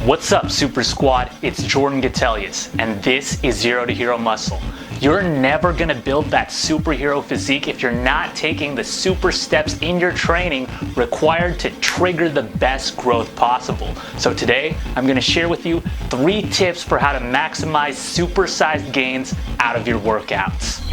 What's up, Super Squad? It's Jordan Gatelius, and this is Zero to Hero Muscle. You're never gonna build that superhero physique if you're not taking the super steps in your training required to trigger the best growth possible. So today, I'm gonna share with you 3 tips for how to maximize supersized gains out of your workouts.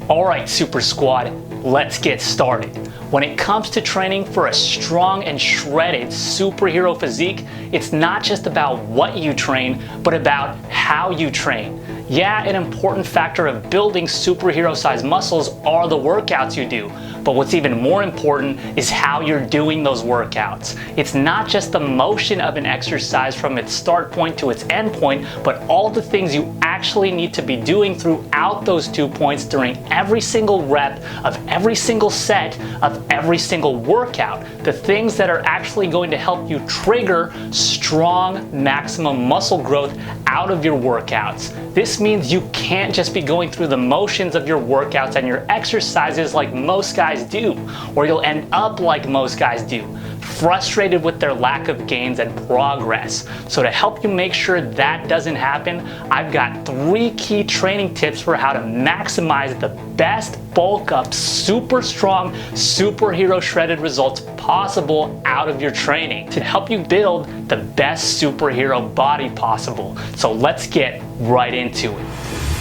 Alright, Super Squad, let's get started. When it comes to training for a strong and shredded superhero physique, it's not just about what you train, but about how you train. Yeah, an important factor of building superhero-sized muscles are the workouts you do, but what's even more important is how you're doing those workouts. It's not just the motion of an exercise from its start point to its end point, but all the things you actually need to be doing throughout those 2 points during every single rep of every single set of every single workout. The things that are actually going to help you trigger strong maximum muscle growth out of your workouts. This means you can't just be going through the motions of your workouts and your exercises like most guys do, or you'll end up like most guys do, frustrated with their lack of gains and progress. So to help you make sure that doesn't happen, I've got 3 key training tips for how to maximize the best bulk up, super strong, superhero shredded results possible out of your training to help you build the best superhero body possible. So let's get right into it.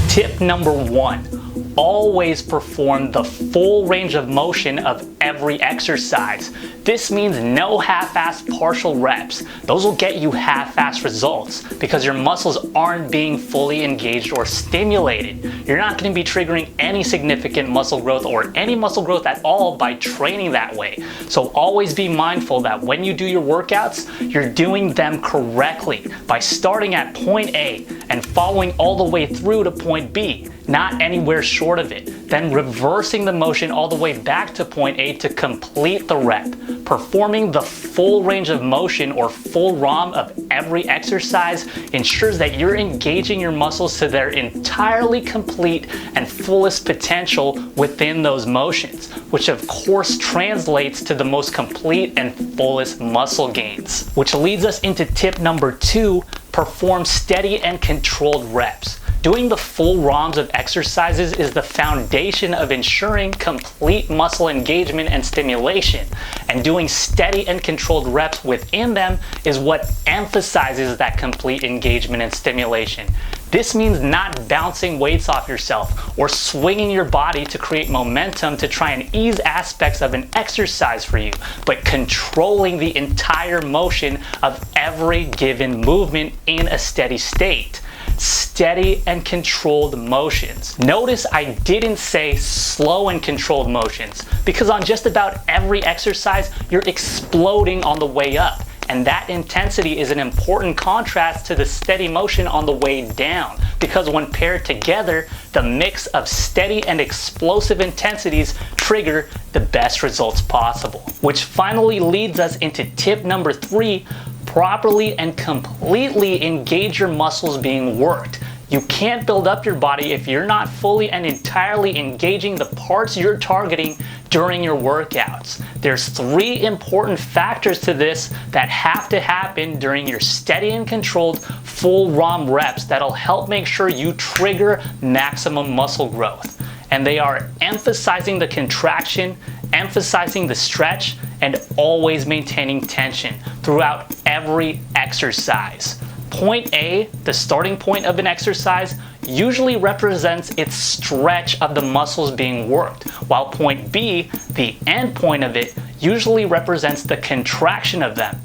Tip number 1. Always perform the full range of motion of every exercise. This means no half-assed partial reps. Those will get you half-assed results because your muscles aren't being fully engaged or stimulated. You're not going to be triggering any significant muscle growth or any muscle growth at all by training that way. So always be mindful that when you do your workouts, you're doing them correctly by starting at point A and following all the way through to point B, not anywhere short of it. Then reversing the motion all the way back to point A to complete the rep. Performing the full range of motion or full ROM of every exercise ensures that you're engaging your muscles to their entirely complete and fullest potential within those motions, which of course translates to the most complete and fullest muscle gains. Which leads us into tip number 2, perform steady and controlled reps. Doing the full ROMs of exercises is the foundation of ensuring complete muscle engagement and stimulation, and doing steady and controlled reps within them is what emphasizes that complete engagement and stimulation. This means not bouncing weights off yourself or swinging your body to create momentum to try and ease aspects of an exercise for you, but controlling the entire motion of every given movement in a steady state. Steady and controlled motions. Notice I didn't say slow and controlled motions, because on just about every exercise, you're exploding on the way up. And that intensity is an important contrast to the steady motion on the way down, because when paired together, the mix of steady and explosive intensities trigger the best results possible. Which finally leads us into tip number 3, properly and completely engage your muscles being worked. You can't build up your body if you're not fully and entirely engaging the parts you're targeting during your workouts. There's 3 important factors to this that have to happen during your steady and controlled full ROM reps that'll help make sure you trigger maximum muscle growth. And they are emphasizing the contraction, emphasizing the stretch, and always maintaining tension throughout every exercise. Point A, the starting point of an exercise, usually represents its stretch of the muscles being worked, while point B, the end point of it, usually represents the contraction of them.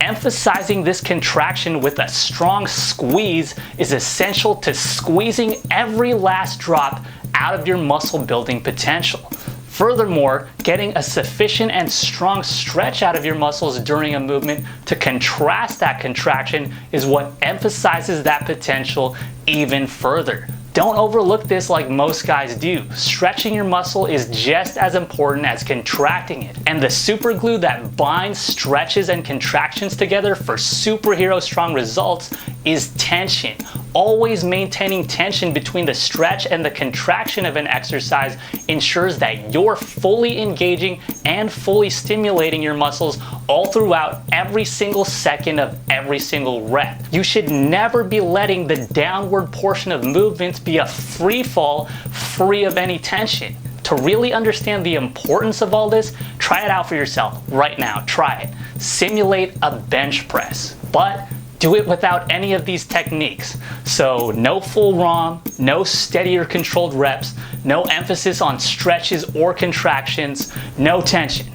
Emphasizing this contraction with a strong squeeze is essential to squeezing every last drop out of your muscle building potential. Furthermore, getting a sufficient and strong stretch out of your muscles during a movement to contrast that contraction is what emphasizes that potential even further. Don't overlook this like most guys do. Stretching your muscle is just as important as contracting it. And the super glue that binds stretches and contractions together for superhero strong results is tension. Always maintaining tension between the stretch and the contraction of an exercise ensures that you're fully engaging and fully stimulating your muscles all throughout every single second of every single rep. You should never be letting the downward portion of movements be a free fall, free of any tension. To really understand the importance of all this, try it out for yourself right now. Try it. Simulate a bench press, but do it without any of these techniques. So no full ROM, no steady or controlled reps, no emphasis on stretches or contractions, no tension.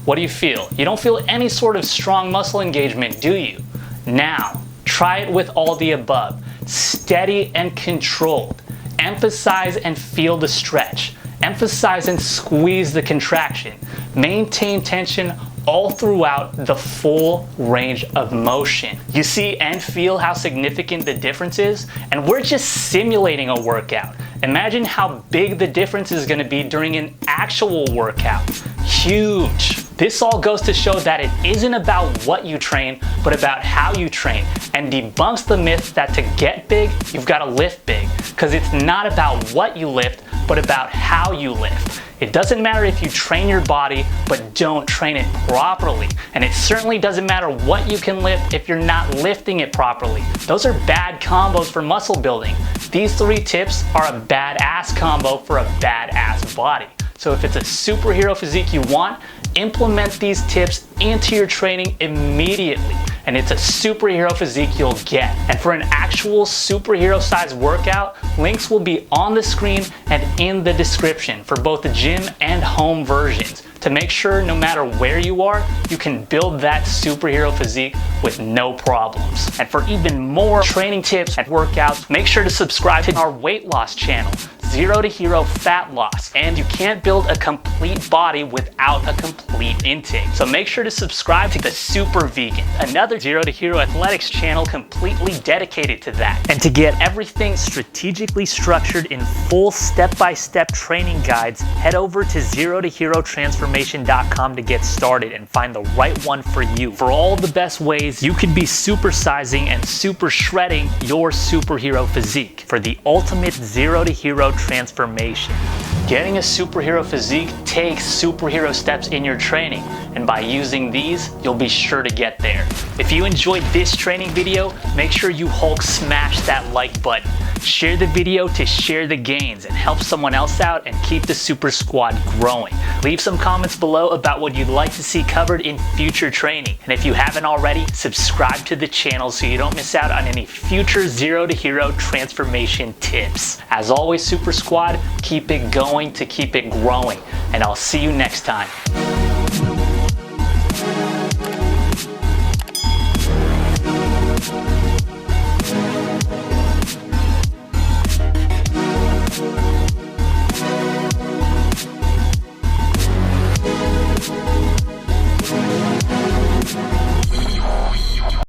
What do you feel? You don't feel any sort of strong muscle engagement, do you? Now, try it with all the above. Steady and controlled. Emphasize and feel the stretch. Emphasize and squeeze the contraction. Maintain tension all throughout the full range of motion. You see and feel how significant the difference is? And we're just simulating a workout. Imagine how big the difference is going to be during an actual workout. Huge. This all goes to show that it isn't about what you train, but about how you train, and debunks the myth that to get big, you've got to lift big. Because it's not about what you lift, but about how you lift. It doesn't matter if you train your body, but don't train it properly. And it certainly doesn't matter what you can lift if you're not lifting it properly. Those are bad combos for muscle building. These 3 tips are a badass combo for a badass body. So if it's a superhero physique you want, implement these tips into your training immediately, and it's a superhero physique you'll get. And for an actual superhero size workout, links will be on the screen and in the description for both the gym and home versions, to make sure no matter where you are, you can build that superhero physique with no problems. And for even more training tips and workouts, make sure to subscribe to our weight loss channel, Zero to Hero Fat Loss. And you can't build a complete body without a complete intake. So make sure to subscribe to the Super Vegan, another Zero to Hero Athletics channel completely dedicated to that. And to get everything strategically structured in full step-by-step training guides, head over to zerotoherotransformation.com to get started and find the right one for you. For all the best ways you could be supersizing and super shredding your superhero physique for the ultimate zero to hero transformation. Getting a superhero physique takes superhero steps in your training, and by using these, you'll be sure to get there. If you enjoyed this training video, make sure you Hulk smash that like button. Share the video to share the gains and help someone else out and keep the Super Squad growing. Leave some comments below about what you'd like to see covered in future training. And if you haven't already, subscribe to the channel so you don't miss out on any future Zero to Hero transformation tips. As always, Super Squad, keep it going to keep it growing, and I'll see you next time.